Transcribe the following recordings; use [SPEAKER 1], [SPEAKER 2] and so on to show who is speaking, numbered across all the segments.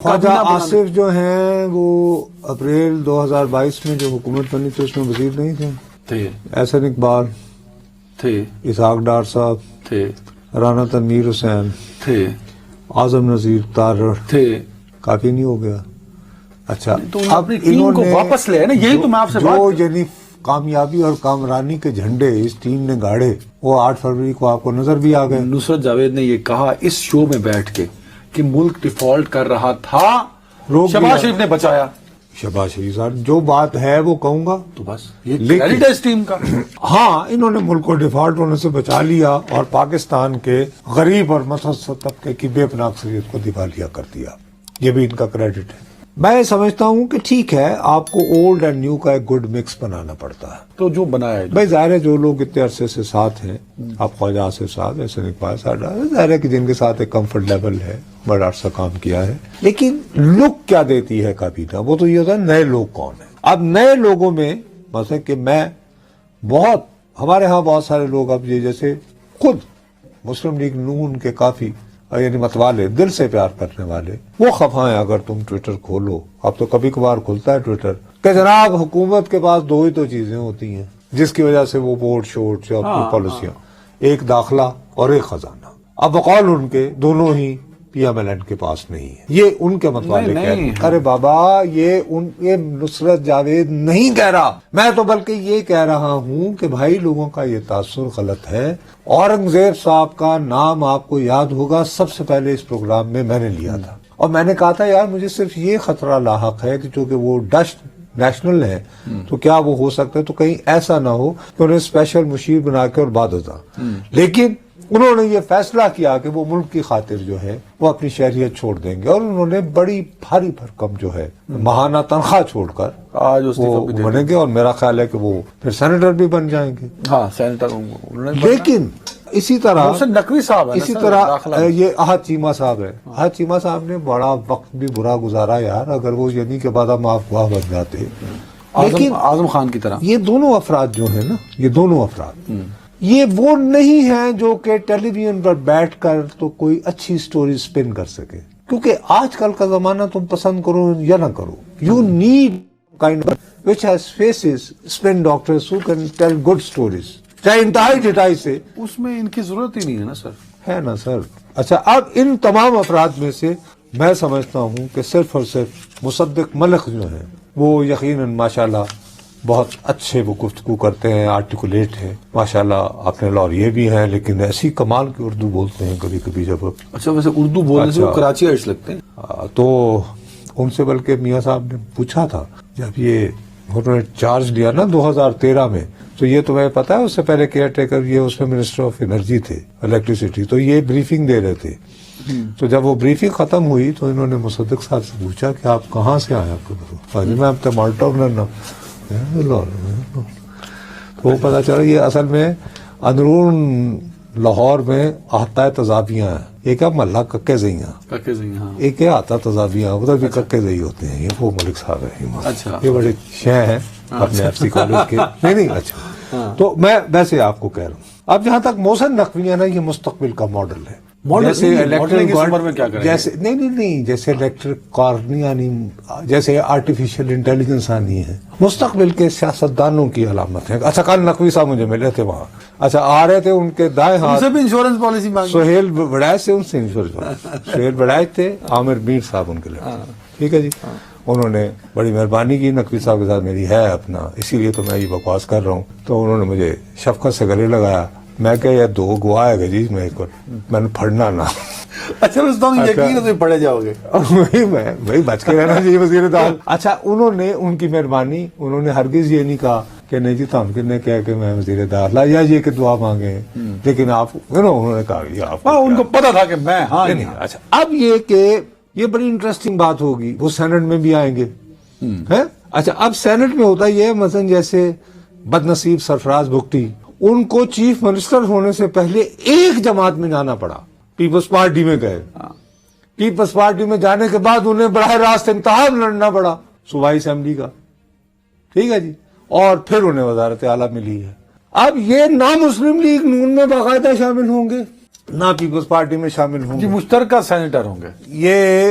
[SPEAKER 1] خواجہ آصف جو ہیں وہ اپریل 2022 میں جو حکومت بنی تھی اس میں وزیر نہیں تھے. احسن اقبال
[SPEAKER 2] تھے،
[SPEAKER 1] اسحاق ڈار صاحب
[SPEAKER 2] تھے،
[SPEAKER 1] رانا تنویر حسین
[SPEAKER 2] تھے،
[SPEAKER 1] اعظم نذیر تارڑ
[SPEAKER 2] تھے.
[SPEAKER 1] کافی نہیں ہو گیا؟ اچھا
[SPEAKER 2] تو اپنی ٹیم کو واپس لے نا، یہی تو میں آپ سے بات
[SPEAKER 1] جو یعنی کامیابی اور کامرانی کے جھنڈے اس ٹیم نے گاڑے وہ 8 فروری کو آپ کو نظر بھی آ گئے.
[SPEAKER 2] نصرت جاوید نے یہ کہا اس شو میں بیٹھ کے کہ ملک ڈیفالٹ کر رہا تھا، شہباز شریف نے بچایا.
[SPEAKER 1] شہباز شریف صاحب جو بات ہے وہ کہوں گا
[SPEAKER 2] تو بس یہ کریڈٹ ہے اس ٹیم کا.
[SPEAKER 1] ہاں انہوں نے ملک کو ڈیفالٹ ہونے سے بچا لیا اور پاکستان کے غریب اور متوسط طبقے کی بے پناہ اکثریت کو دیوالیہ کر دیا. یہ بھی ان کا کریڈٹ ہے. میں سمجھتا ہوں کہ ٹھیک ہے آپ کو اولڈ اینڈ نیو کا ایک گڈ مکس بنانا پڑتا ہے.
[SPEAKER 2] تو جو بنایا ہے
[SPEAKER 1] بھائی ظاہر ہے جو لوگ اتنے عرصے سے ساتھ ہیں، آپ خواجہ آصف صاحب احسن اقبال صاحب، ظاہر ہے کہ جن کے ساتھ ایک کمفرٹ لیول ہے، بڑا عرصہ کام کیا ہے، لیکن لک کیا دیتی ہے کابینہ؟ وہ تو یہ ہوتا ہے نئے لوگ کون ہیں. اب نئے لوگوں میں مثلا کہ میں ہمارے ہاں بہت سارے لوگ اب یہ جیسے خود مسلم لیگ نون کے کافی یعنی متوالے دل سے پیار کرنے والے وہ خفا ہیں اگر تم ٹویٹر کھولو. اب تو کبھی کبھار کھلتا ہے ٹویٹر کہ جناب حکومت کے پاس 2 ہی تو چیزیں ہوتی ہیں جس کی وجہ سے وہ ووٹ شوٹ یا پالیسیاں، ایک داخلہ اور ایک خزانہ. اب بقول ان کے دونوں ہی پی ایم ایل این کے پاس نہیں ہے. یہ ان کے متوالے کہہ رہے ہیں. ارے بابا یہ نصرت جاوید نہیں کہہ رہا، میں تو بلکہ یہ کہہ رہا ہوں کہ بھائی لوگوں کا یہ تاثر غلط ہے. اورنگزیب صاحب کا نام آپ کو یاد ہوگا سب سے پہلے اس پروگرام میں میں نے لیا تھا اور میں نے کہا تھا یار مجھے صرف یہ خطرہ لاحق ہے کہ چونکہ وہ ڈچ نیشنل ہے تو کیا وہ ہو سکتا ہے تو کہیں ایسا نہ ہو کہ انہیں اسپیشل مشیر بنا کے اور بعد ہوتا. لیکن انہوں نے یہ فیصلہ کیا کہ وہ ملک کی خاطر جو ہے وہ اپنی شہریت چھوڑ دیں گے اور انہوں نے بڑی بھاری بھرکم جو ہے ماہانہ تنخواہ چھوڑ کر
[SPEAKER 2] آج
[SPEAKER 1] وہ بنیں گے اور میرا خیال ہے کہ وہ پھر سینیٹر بھی بن جائیں گے.
[SPEAKER 2] ہاں سینیٹر.
[SPEAKER 1] لیکن اسی طرح
[SPEAKER 2] نقوی صاحب
[SPEAKER 1] اسی طرح یہ احد چیمہ صاحب ہے. احد چیمہ صاحب نے بڑا وقت بھی برا گزارا یار، اگر وہ یعنی کہ بعد معاف گواہ بن جاتے. لیکن
[SPEAKER 2] اعظم خان کی طرح
[SPEAKER 1] یہ دونوں افراد جو ہیں نا، یہ دونوں افراد یہ وہ نہیں ہیں جو کہ ٹیلی ویژن پر بیٹھ کر تو کوئی اچھی سٹوری سپن کر سکے. کیونکہ آج کل کا زمانہ تم پسند کرو یا نہ کرو، you need kind which has faces spin doctors who can tell good stories. چاہے انتہائی ڈٹائی سے،
[SPEAKER 2] اس میں ان کی ضرورت ہی نہیں ہے نا سر.
[SPEAKER 1] ہے نا سر. اچھا اب ان تمام افراد میں سے میں سمجھتا ہوں کہ صرف اور صرف مصدق ملک جو ہیں وہ یقیناً ماشاءاللہ بہت اچھے وہ گفتگو کرتے ہیں، آرٹیکولیٹ ہیں ماشاءاللہ، اپنے لوریے بھی ہیں، لیکن ایسی کمال کی اردو بولتے ہیں کبھی کبھی جب.
[SPEAKER 2] اچھا ویسے اردو بولنے سے وہ کراچی آئٹس لگتے ہیں.
[SPEAKER 1] تو ان سے بلکہ میاں صاحب نے پوچھا تھا جب یہ انہوں نے چارج لیا نا 2013 میں، تو یہ تمہیں پتا ہے اس سے پہلے کیئر ٹیکر یہ اس میں منسٹر آف انرجی تھے، الیکٹریسٹی، تو یہ بریفنگ دے رہے تھے. تو جب وہ بریفنگ ختم ہوئی تو انہوں نے مصدق صاحب سے پوچھا کہ آپ کہاں سے آئے؟ آپ کو میں اب تو مالٹا تو پتا چلا یہ اصل میں اندرون لاہور میں احاطہ تضابیاں ہیں. یہ کیا محلہ ککے زئیاں، ایک ہے آتا تضابیاں، ادھر بھی ککے زئی ہوتے ہیں. یہ وہ ملک صاحب ہے، یہ بڑے شہ ہیں اپنے ایف سی کالج کے. نہیں اچھا تو میں ویسے آپ کو کہہ رہا ہوں اب جہاں تک محسن نقوی ہے نا، یہ مستقبل کا ماڈل ہے. جیسے جیسے الیکٹرک کارنی آنی، جیسے آرٹیفیشل انٹیلیجنس آنی ہے، مستقبل کے سیاستدانوں کی علامت ہے. اچھا کل نقوی صاحب مجھے ملے تھے وہاں، اچھا آ رہے تھے ان کے دائیں ہاتھ
[SPEAKER 2] سے بھی انشورنس پالیسی مانگی.
[SPEAKER 1] سہیل وڑائچ سے ان سے انشورنس سہیل وڑائچ تھے، عامر میر صاحب ان کے لڑکے. ٹھیک ہے جی، انہوں نے بڑی مہربانی کی. نقوی صاحب کے ساتھ میری ہے اپنا، اسی لیے تو میں یہ بکواس کر رہا ہوں. تو انہوں نے مجھے شفقت سے گلے لگایا. میں کہ یہ 2 گواہ ہے جی میں نے پڑھنا نہ.
[SPEAKER 2] اچھا یقین ہے پڑھے جاؤ گے.
[SPEAKER 1] وہی بچ کے رہنا چاہیے وزیر داخلہ. اچھا انہوں نے ان کی مہربانی، انہوں نے ہرگز یہ نہیں کہا کہ نہیں جی تمکن نے کہا کہ میں وزیر داخلہ یا یہ کہ دعا مانگے، لیکن آپ انہوں نے کہا یہ آپ
[SPEAKER 2] ان کو پتا تھا کہ میں
[SPEAKER 1] نہیں. اچھا اب یہ کہ یہ بڑی انٹرسٹنگ بات ہوگی، وہ سینٹ میں بھی آئیں گے. اچھا اب سینٹ میں ہوتا یہ مثلا جیسے بد نصیب سرفراز بگٹی، ان کو چیف منسٹر ہونے سے پہلے ایک جماعت میں جانا پڑا، پیپلز پارٹی میں گئے. پیپلز پارٹی میں جانے کے بعد انہیں براہ راست انتخاب لڑنا پڑا صوبائی اسمبلی کا. ٹھیک ہے جی، اور پھر انہیں وزارت اعلیٰ ملی ہے. اب یہ نہ مسلم لیگ نون میں باقاعدہ شامل ہوں گے نہ پیپلز پارٹی میں شامل ہوں گے،
[SPEAKER 2] مشترکہ سینیٹر ہوں گے.
[SPEAKER 1] یہ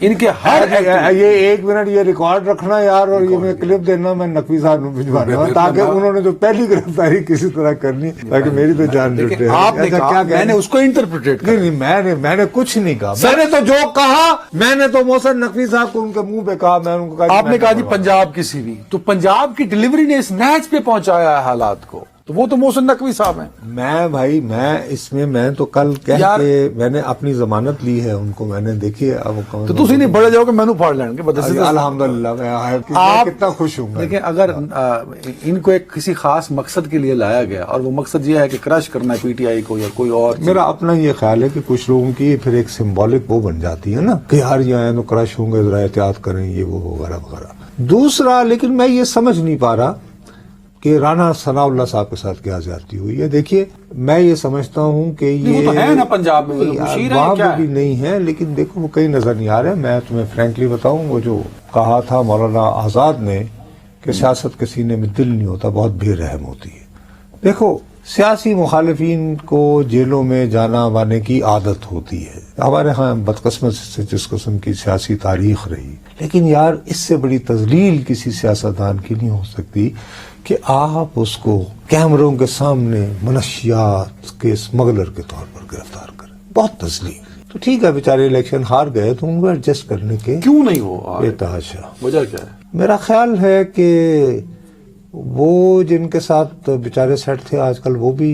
[SPEAKER 2] ان کے ہر
[SPEAKER 1] یہ 1 منٹ یہ ریکارڈ رکھنا یار، اور یہ میں کلپ دینا میں نقوی صاحب کو بھجوانا تاکہ انہوں نے جو پہلی گرفتاری کسی طرح کرنی تاکہ میری تو جان لٹے۔
[SPEAKER 2] آپ نے کہا میں نے اس کو انٹرپریٹ کیا،
[SPEAKER 1] نہیں میں نے کچھ نہیں کہا، میں نے تو جو کہا میں نے تو محسن نقوی صاحب کو ان کے منہ پہ کہا، میں ان کو کہا
[SPEAKER 2] آپ نے کہا جی پنجاب کی سی وی، تو پنجاب کی ڈلیوری نے اس نیچ پہ پہنچایا ہے حالات کو، تو وہ تو محسن نقوی صاحب ہیں۔
[SPEAKER 1] میں بھائی میں اس میں تو کل کہہ کے میں نے اپنی ضمانت لی ہے ان کو، میں نے دیکھی اب
[SPEAKER 2] تو تسی نہیں بڑے جاؤ کہ میں نو پھاڑ لین کے بدل سے۔
[SPEAKER 1] الحمدللہ میں کتنا خوش ہوں گا۔
[SPEAKER 2] دیکھیں اگر ان کو ایک کسی خاص مقصد کے لیے لایا گیا اور وہ مقصد یہ ہے کہ کرش کرنا ہے پی ٹی آئی کو یا کوئی اور،
[SPEAKER 1] میرا اپنا یہ خیال ہے کہ کچھ لوگوں کی پھر ایک سمبولک وہ بن جاتی ہے نا کہ یار یہ آئے تو کرش ہوں گے، ذرا احتیاط کریں یہ وہ وغیرہ وغیرہ۔ دوسرا لیکن میں یہ سمجھ نہیں پا رہا کہ رانا ثناء اللہ صاحب کے ساتھ کیا زیادتی ہوئی ہے۔ دیکھیے میں یہ سمجھتا ہوں کہ یہ
[SPEAKER 2] وہ تو ہے نا پنجاب میں مشیر ہے
[SPEAKER 1] وہاں
[SPEAKER 2] کیا
[SPEAKER 1] بھی نہیں ہے، لیکن دیکھو وہ کہیں نظر نہیں آ رہے۔ میں تمہیں فرینکلی بتاؤں، وہ جو کہا تھا مولانا آزاد نے کہ سیاست کے سینے میں دل نہیں ہوتا، بہت بے رحم ہوتی ہے۔ دیکھو سیاسی مخالفین کو جیلوں میں جانا وانے کی عادت ہوتی ہے، ہمارے ہاں بدقسمت سے جس قسم کی سیاسی تاریخ رہی، لیکن یار اس سے بڑی تذلیل کسی سیاستدان کی نہیں ہو سکتی کہ آپ اس کو کیمروں کے سامنے منشیات کے اسمگلر کے طور پر گرفتار کریں، بہت تذلیل۔ تو ٹھیک ہے بیچارے الیکشن ہار گئے تو ان کو ایڈجسٹ کرنے کے
[SPEAKER 2] کیوں نہیں ہو
[SPEAKER 1] بے تحاشا۔
[SPEAKER 2] وجہ کیا ہے؟
[SPEAKER 1] میرا خیال ہے کہ وہ جن کے ساتھ بیچارے سیٹ تھے آج کل وہ بھی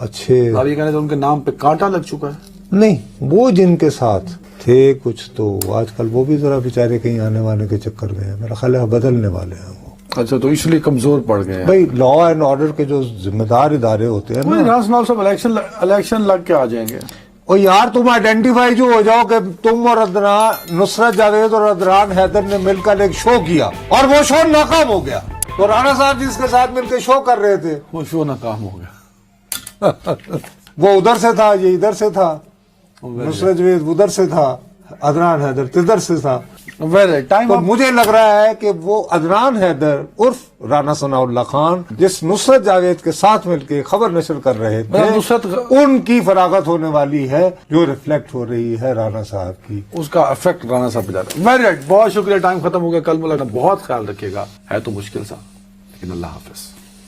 [SPEAKER 1] اچھے
[SPEAKER 2] آپ یہ کہنے تو ان کے نام پہ کانٹا لگ چکا ہے؟
[SPEAKER 1] نہیں، وہ جن کے ساتھ تھے کچھ تو آج کل وہ بھی ذرا بیچارے کہیں آنے وانے کے چکر میں ہیں، میرا خیال ہے بدلنے والے ہیں وہ۔
[SPEAKER 2] اچھا تو اس لیے کمزور پڑ گئے ہیں
[SPEAKER 1] بھائی لا اینڈ آرڈر کے جو ذمہ دار ادارے ہوتے ہیں نا،
[SPEAKER 2] رانا ثناء صاحب الیکشن لگ کے آ جائیں گے۔
[SPEAKER 1] اور یار تم آئیڈینٹیفائی جو ہو جاؤ کہ تم اور نصرت جاوید اور عدنان حیدر نے مل کر ایک شو کیا اور وہ شو ناکام ہو گیا، تو رانا صاحب جس کے ساتھ مل کے شو کر رہے تھے
[SPEAKER 2] وہ شو ناکام ہو گیا،
[SPEAKER 1] وہ ادھر سے تھا یہ ادھر سے تھا، نصرت جاوید ادھر سے تھا، عدنان حیدر ادھر سے تھا۔
[SPEAKER 2] ٹائم
[SPEAKER 1] تو مجھے لگ رہا ہے کہ وہ عدنان حیدر عرف رانا ثناء اللہ خان جس نصرت جاوید کے ساتھ مل کے خبر نشر کر رہے تھے، ان کی فراغت ہونے والی ہے جو ریفلیکٹ ہو رہی ہے رانا صاحب کی،
[SPEAKER 2] اس کا افیکٹ رانا صاحب پہ جاتا ہے۔ ویری رائٹ، بہت شکریہ، ٹائم ختم ہو گیا، کل ملاقات، بہت خیال رکھیے گا، ہے تو مشکل سا لیکن اللہ حافظ۔